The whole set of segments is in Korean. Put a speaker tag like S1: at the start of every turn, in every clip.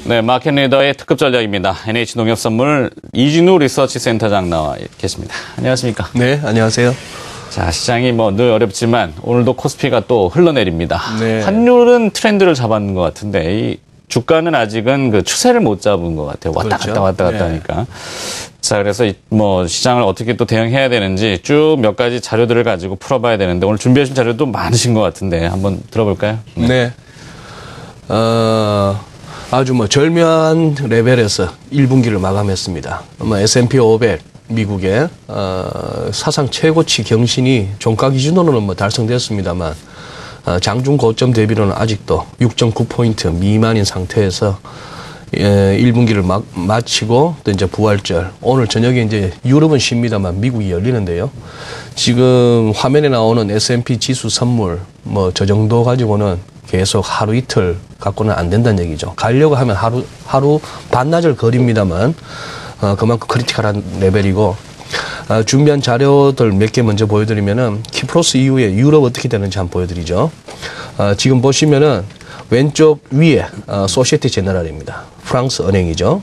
S1: 네, 마켓 리더의 특급 전략입니다. NH농협선물 이진우 리서치 센터장 나와 계십니다. 안녕하십니까?
S2: 네, 안녕하세요.
S1: 자, 시장이 늘 어렵지만 오늘도 코스피가 또 흘러내립니다.
S2: 네.
S1: 환율은 트렌드를 잡았는 것 같은데 이 주가는 아직은 그 추세를 못 잡은 것 같아요. 왔다
S2: 그렇죠.
S1: 갔다
S2: 네.
S1: 하니까. 자, 그래서 시장을 어떻게 또 대응해야 되는지 쭉 몇 가지 자료들을 가지고 풀어봐야 되는데 오늘 준비하신 자료도 많으신 것 같은데 한번 들어볼까요?
S2: 네. 아주 절묘한 레벨에서 1분기를 마감했습니다. S&P 500 미국의 사상 최고치 경신이 종가 기준으로는 달성됐습니다만 장중 고점 대비로는 아직도 6.9포인트 미만인 상태에서 1분기를 마치고 또 이제 부활절 오늘 저녁에 이제 유럽은 쉽니다만 미국이 열리는데요. 지금 화면에 나오는 S&P 지수 선물 저 정도 가지고는 계속 하루 이틀 갖고는 안 된다는 얘기죠. 가려고 하면 하루 반나절 거립니다만 그만큼 크리티컬한 레벨이고 준비한 자료들 몇 개 먼저 보여드리면은 키프로스 이후에 유럽 어떻게 되는지 한번 보여드리죠. 지금 보시면은 왼쪽 위에 소시에테 제너럴입니다. 프랑스 은행이죠.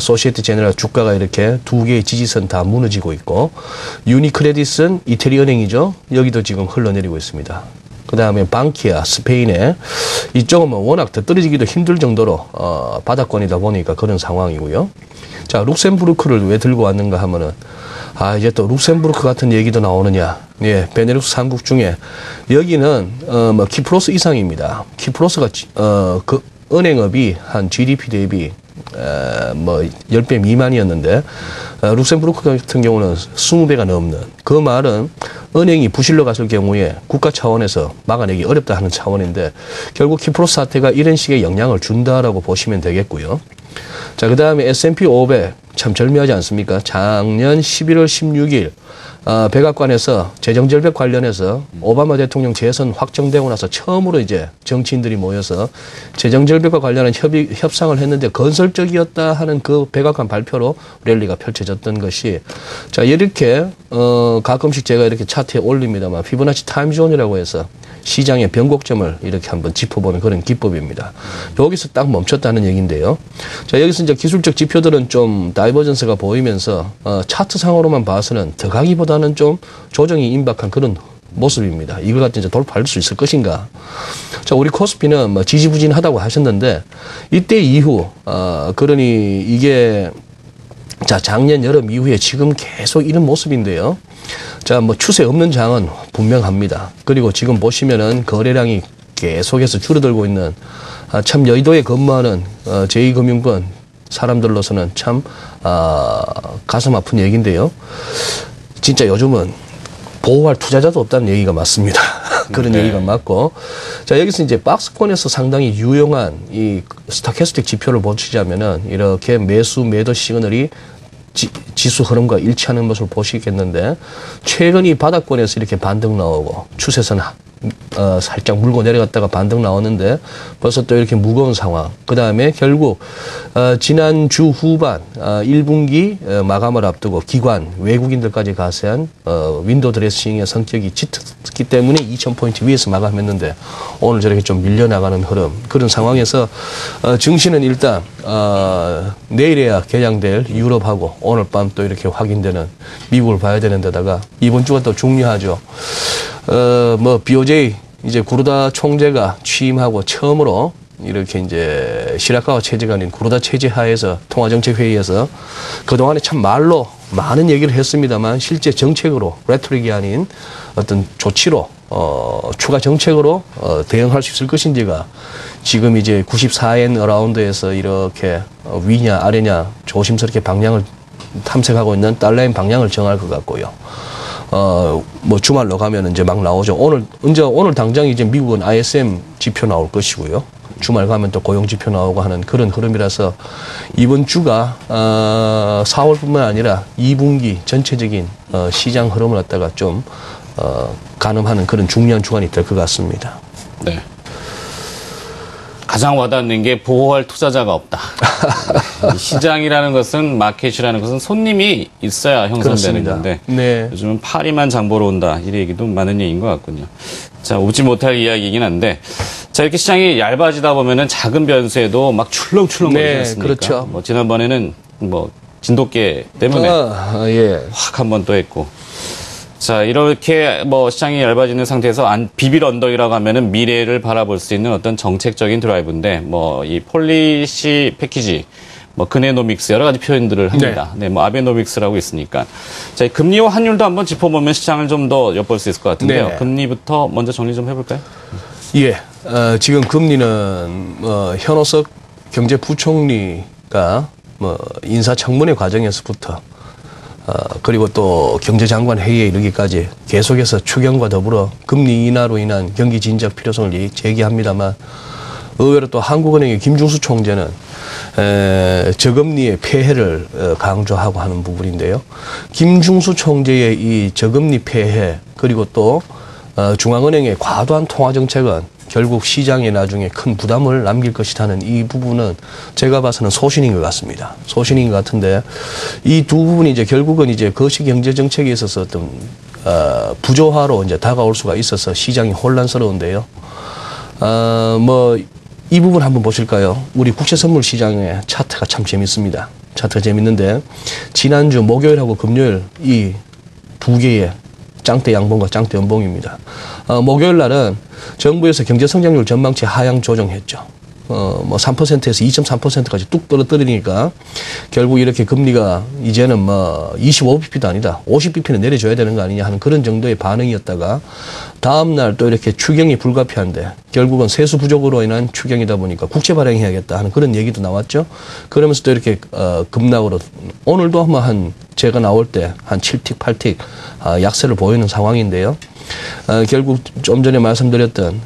S2: 소시에테 제너럴 주가가 이렇게 두 개의 지지선 다 무너지고 있고 유니크레딧은 이태리 은행이죠. 여기도 지금 흘러내리고 있습니다. 그 다음에 방키아, 스페인의 이쪽은 워낙 더 떨어지기도 힘들 정도로 바닥권이다 보니까 그런 상황이고요. 자, 룩셈부르크를 왜 들고 왔는가 하면은 이제 또 룩셈부르크 같은 얘기도 나오느냐. 예, 베네룩스 3국 중에 여기는 키프로스 이상입니다. 키프로스가 그 은행업이 한 GDP 대비 10배 미만이었는데 룩셈부르크 같은 경우는 20배가 넘는 그 말은 은행이 부실러 갔을 경우에 국가 차원에서 막아내기 어렵다 하는 차원인데 결국 키프로스 사태가 이런 식의 영향을 준다라고 보시면 되겠고요. 자, 그 다음에 S&P 500 참 절묘하지 않습니까? 작년 11월 16일 백악관에서 재정절벽 관련해서 오바마 대통령 재선 확정되고 나서 처음으로 이제 정치인들이 모여서 재정절벽과 관련한 협상을 했는데 건설적이었다 하는 그 백악관 발표로 랠리가 펼쳐졌던 것이 자, 이렇게 가끔씩 제가 이렇게 차트에 올립니다만 피보나치 타임존이라고 해서 시장의 변곡점을 이렇게 한번 짚어보는 그런 기법입니다. 여기서 딱 멈췄다는 얘기인데요. 자, 여기서 이제 기술적 지표들은 좀 다이버전스가 보이면서 차트상으로만 봐서는 더 가기보다는 좀 조정이 임박한 그런 모습입니다. 이걸 갖다 이제 돌파할 수 있을 것인가. 자, 우리 코스피는 지지부진하다고 하셨는데 이때 이후 그러니 이게 자, 작년 여름 이후에 지금 계속 이런 모습인데요. 자, 추세 없는 장은 분명합니다. 그리고 지금 보시면은 거래량이 계속해서 줄어들고 있는 참 여의도에 근무하는 제2금융권 사람들로서는 참 가슴 아픈 얘기인데요. 진짜 요즘은 보호할 투자자도 없다는 얘기가 맞습니다. 그런 얘기가 맞고. 자, 여기서 이제 박스권에서 상당히 유용한 이 스타캐스틱 지표를 보시자면은 이렇게 매수 매도 시그널이 지수 흐름과 일치하는 것을 보시겠는데 최근 이 바닥권에서 이렇게 반등 나오고 추세선 살짝 물고 내려갔다가 반등 나오는데 벌써 또 이렇게 무거운 상황. 그 다음에 결국 지난 주 후반 1분기 마감을 앞두고 기관 외국인들까지 가세한 윈도우 드레싱의 성격이 짙었기 때문에 2000포인트 위에서 마감했는데 오늘 저렇게 좀 밀려나가는 흐름. 그런 상황에서 증시는 일단 내일에야 개장될 유럽하고 오늘 밤 또 이렇게 확인되는 미국을 봐야 되는 데다가 이번 주가 또 중요하죠. BOJ 이제 구루다 총재가 취임하고 처음으로 이렇게 이제 시라카와 체제가 아닌 구루다 체제 하에서 통화정책회의에서 그동안에 참 말로 많은 얘기를 했습니다만 실제 정책으로 레토릭이 아닌 어떤 조치로 추가 정책으로 대응할 수 있을 것인지가 지금 이제 94엔 어라운드에서 이렇게 위냐 아래냐 조심스럽게 방향을 탐색하고 있는 달러인 방향을 정할 것 같고요. 주말로 가면 이제 막 나오죠. 오늘 당장 이제 미국은 ISM 지표 나올 것이고요. 주말 가면 또 고용 지표 나오고 하는 그런 흐름이라서 이번 주가 4월뿐만 아니라 2분기 전체적인 시장 흐름을 갖다가 좀 가늠하는 그런 중요한 주간이 될 것 같습니다.
S1: 네. 가장 와닿는 게 보호할 투자자가 없다. 시장이라는 것은 마켓이라는 것은 손님이 있어야 형성되는
S2: 그렇습니다.
S1: 건데
S2: 네.
S1: 요즘은 파리만 장 보러 온다. 이 얘기도 많은 얘기인 것 같군요. 자, 웃지 못할 이야기이긴 한데 자, 이렇게 시장이 얇아지다 보면은 작은 변수에도 막 출렁출렁 거리지 않습니까?
S2: 그렇죠.
S1: 뭐 지난번에는 뭐 진돗개 때문에
S2: 예.
S1: 확 한 번 또 했고. 자, 이렇게 뭐 시장이 얇아지는 상태에서 비빌 언덕이라고 하면은 미래를 바라볼 수 있는 어떤 정책적인 드라이브인데, 뭐 이 폴리시 패키지, 뭐 그네노믹스 여러 가지 표현들을 합니다. 네, 뭐 아베노믹스라고 있으니까. 자, 이 금리와 환율도 한번 짚어보면 시장을 좀 더 엿볼 수 있을 것 같은데요.
S2: 네.
S1: 금리부터 먼저 정리 좀 해볼까요?
S2: 예. 지금 금리는 현오석 경제부총리가 뭐 인사청문회 과정에서부터 그리고 또 경제장관 회의에 이르기까지 계속해서 추경과 더불어 금리 인하로 인한 경기 진작 필요성을 제기합니다만, 의외로 또 한국은행의 김중수 총재는 저금리의 폐해를 강조하고 하는 부분인데요. 김중수 총재의 이 저금리 폐해, 그리고 또 중앙은행의 과도한 통화 정책은 결국 시장에 나중에 큰 부담을 남길 것이라는 이 부분은 제가 봐서는 소신인 것 같습니다. 소신인 것 같은데, 이 두 부분이 이제 결국은 이제 거시 경제 정책에 있어서 어떤 부조화로 이제 다가올 수가 있어서 시장이 혼란스러운데요. 뭐 이 부분 한번 보실까요? 우리 국채 선물 시장의 차트가 참 재밌습니다. 차트가 재밌는데, 지난주 목요일하고 금요일 이 두 개의 짱대 양봉과 짱대 연봉입니다. 목요일 날은 정부에서 경제 성장률 전망치 하향 조정했죠. 뭐 3%에서 2.3%까지 뚝 떨어뜨리니까 결국 이렇게 금리가 이제는 뭐 25bp도 아니다, 50bp는 내려줘야 되는 거 아니냐 하는 그런 정도의 반응이었다가, 다음날 또 이렇게 추경이 불가피한데 결국은 세수 부족으로 인한 추경이다 보니까 국채 발행해야겠다 하는 그런 얘기도 나왔죠. 그러면서 또 이렇게 급락으로 오늘도 한 제가 나올 때 한 7틱, 8틱 약세를 보이는 상황인데요. 결국 좀 전에 말씀드렸던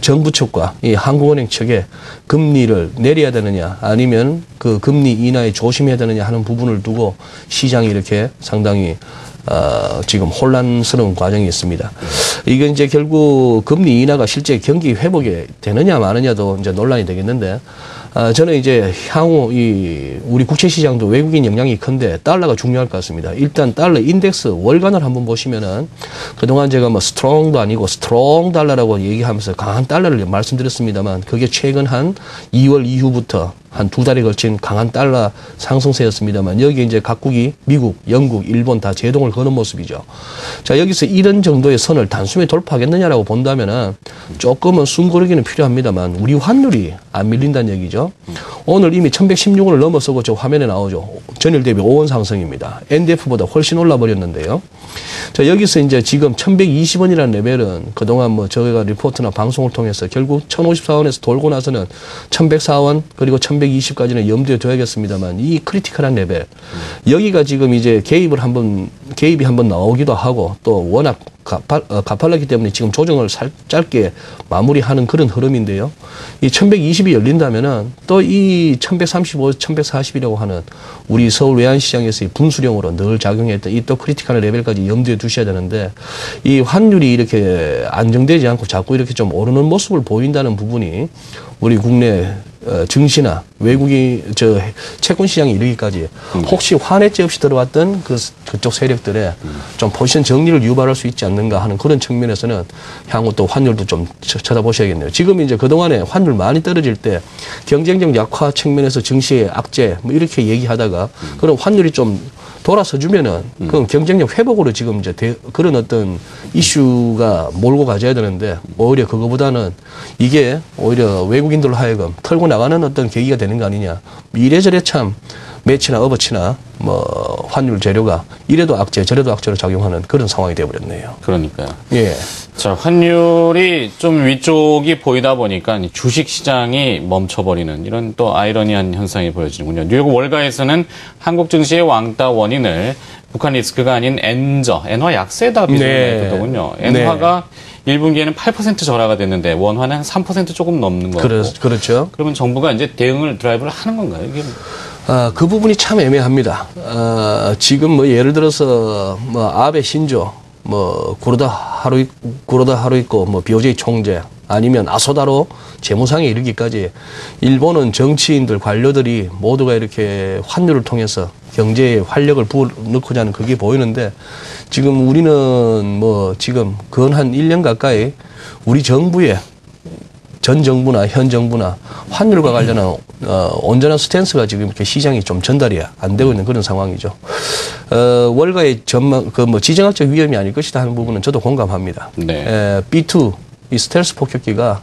S2: 정부 측과 이 한국은행 측에 금리를 내려야 되느냐 아니면 그 금리 인하에 조심해야 되느냐 하는 부분을 두고 시장이 이렇게 상당히 지금 혼란스러운 과정이 있습니다. 이게 이제 결국 금리 인하가 실제 경기 회복이 되느냐 마느냐도 이제 논란이 되겠는데, 저는 이제 향후 우리 국채 시장도 외국인 영향이 큰데 달러가 중요할 것 같습니다. 일단 달러 인덱스 월간을 한번 보시면은, 그동안 제가 뭐 스트롱도 아니고 스트롱 달러라고 얘기하면서 강한 달러를 말씀드렸습니다만, 그게 최근 한 2월 이후부터 한 두 달에 걸친 강한 달러 상승세였습니다만, 여기 이제 각국이 미국, 영국, 일본 다 제동을 거는 모습이죠. 자, 여기서 이런 정도의 선을 단숨에 돌파하겠느냐라고 본다면은 조금은 숨고르기는 필요합니다만, 우리 환율이 안 밀린다는 얘기죠. 오늘 이미 1116원을 넘어서고 저 화면에 나오죠. 전일 대비 5원 상승입니다. NDF보다 훨씬 올라버렸는데요. 자, 여기서 이제 지금 1120원이라는 레벨은 그동안 뭐 저희가 리포트나 방송을 통해서 결국 1054원에서 돌고 나서는 1104원 그리고 1120까지는 염두에 둬야겠습니다만, 이 크리티컬한 레벨, 여기가 지금 이제 개입이 한번 나오기도 하고 또 워낙 가팔랐기 때문에 지금 조정을 짧게 마무리하는 그런 흐름인데요. 이 1120이 열린다면은 또 이 1135, 1140이라고 하는 우리 서울 외환시장에서의 분수령으로 늘 작용했던 이 또 크리티컬한 레벨까지 염두에 두셔야 되는데, 이 환율이 이렇게 안정되지 않고 자꾸 이렇게 좀 오르는 모습을 보인다는 부분이 우리 국내 증시나 외국인 채권 시장에 이르기까지 혹시 환해죄 없이 들어왔던 그쪽 세력들의 좀 포지션 정리를 유발할 수 있지 않는가 하는 그런 측면에서는 향후 또 환율도 좀 쳐다보셔야겠네요. 지금 이제 그동안에 환율 많이 떨어질 때 경쟁력 약화 측면에서 증시의 악재 뭐 이렇게 얘기하다가 그런 환율이 좀 돌아서 주면은 그 경쟁력 회복으로 지금 이제 그런 어떤 이슈가 몰고 가져야 되는데, 오히려 그거보다는 이게 오히려 외국인들로 하여금 털고 나가는 어떤 계기가 되는 거 아니냐. 이래저래 참 매치나 업어치나 뭐 환율 재료가 이래도 악재 저래도 악재로 작용하는 그런 상황이 되어버렸네요.
S1: 그러니까요.
S2: 예.
S1: 자, 환율이 좀 위쪽이 보이다 보니까 주식 시장이 멈춰버리는 이런 또 아이러니한 현상이 보여지는군요. 뉴욕 월가에서는 한국 증시의 왕따 원인을 북한 리스크가 아닌 엔화 약세다 비중을 뒀더군요. 엔화가 1분기에는 8% 절하가 됐는데 원화는 한 3% 조금 넘는 거고.
S2: 그렇죠.
S1: 그러면 정부가 이제 대응을 드라이브를 하는 건가요? 이게
S2: 그 부분이 참 애매합니다. 지금 뭐 예를 들어서 뭐 아베 신조, 뭐 구로다 하루 있고 뭐 BOJ 총재, 아니면 아소다로 재무상에 이르기까지 일본은 정치인들 관료들이 모두가 이렇게 환율을 통해서 경제에 활력을 부어넣고자 하는 그게 보이는데, 지금 우리는 뭐 지금 근 한 1년 가까이 우리 정부의 전 정부나 현 정부나 환율과 관련한 온전한 스탠스가 지금 이렇게 시장이 좀 전달이 안 되고 있는 그런 상황이죠. 월가의 전망, 지정학적 위험이 아닐 것이다 하는 부분은 저도 공감합니다.
S1: 네.
S2: B2, 이 스텔스 폭격기가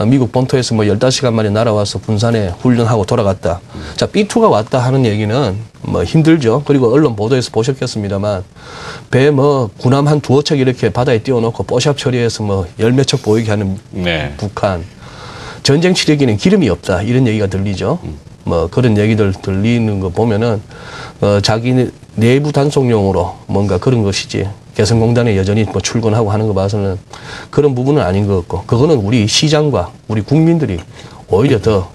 S2: 미국 본토에서 15시간 만에 날아와서 분산에 훈련하고 돌아갔다. 자, B2가 왔다 하는 얘기는 힘들죠. 그리고 언론 보도에서 보셨겠습니다만 배 군함 한 두어 척 이렇게 바다에 띄워놓고 뽀샵 처리해서 열 몇 척 보이게 하는
S1: 네.
S2: 북한. 전쟁 치르기는 기름이 없다. 이런 얘기가 들리죠. 그런 얘기들 들리는 거 보면은 자기 내부 단속용으로 뭔가 그런 것이지. 개성공단에 여전히 출근하고 하는 거 봐서는 그런 부분은 아닌 것 같고, 그거는 우리 시장과 우리 국민들이 오히려 더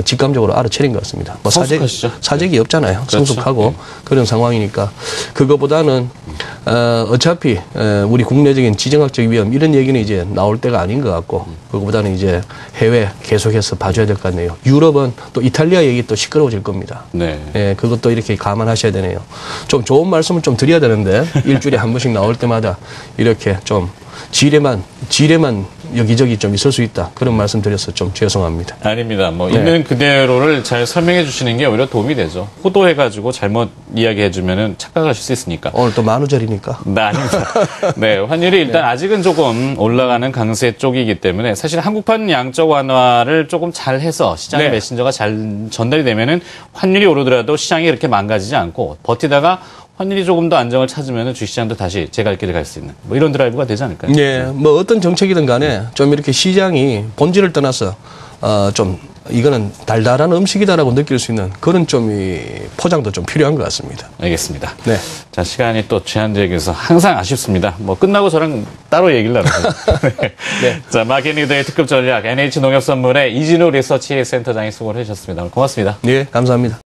S2: 직감적으로 알아채린 것 같습니다.
S1: 성숙하시죠?
S2: 사재기 없잖아요.
S1: 그렇죠.
S2: 성숙하고 그런 상황이니까 그거보다는 어차피 우리 국내적인 지정학적 위험 이런 얘기는 이제 나올 때가 아닌 것 같고, 그거보다는 이제 해외 계속해서 봐줘야 될 것 같네요. 유럽은 또 이탈리아 얘기 또 시끄러워질 겁니다.
S1: 네.
S2: 예, 그것도 이렇게 감안하셔야 되네요. 좀 좋은 말씀을 좀 드려야 되는데 일주일에 한 번씩 나올 때마다 이렇게 좀 지뢰만 여기저기 좀 있을 수 있다. 그런 말씀 드려서 좀 죄송합니다.
S1: 아닙니다.
S2: 네.
S1: 있는 그대로를 잘 설명해 주시는 게 오히려 도움이 되죠. 호도해가지고 잘못 이야기해주면은 착각하실 수 있으니까.
S2: 오늘 또 만우절이니까.
S1: 네, 아닙니다. 네, 환율이 일단 아직은 조금 올라가는 강세 쪽이기 때문에 사실 한국판 양적 완화를 조금 잘 해서 시장의
S2: 네.
S1: 메신저가 잘 전달이 되면은 환율이 오르더라도 시장이 그렇게 망가지지 않고 버티다가 환율이 조금 더 안정을 찾으면 주시장도 다시 제 갈 길을 갈 수 있는 이런 드라이브가 되지 않을까요?
S2: 예, 어떤 정책이든 간에 좀 이렇게 시장이 본질을 떠나서 좀 이거는 달달한 음식이다라고 느낄 수 있는 그런 좀 이 포장도 좀 필요한 것 같습니다.
S1: 알겠습니다.
S2: 네.
S1: 자, 시간이 또 제한되어 있어서 항상 아쉽습니다. 끝나고 저랑 따로 얘기를 나누죠. 네.
S2: 네.
S1: 자, 마켓리더의 특급 전략 NH농협선물의 이진우 리서치 센터장이 수고를 해주셨습니다. 오늘 고맙습니다.
S2: 예, 감사합니다.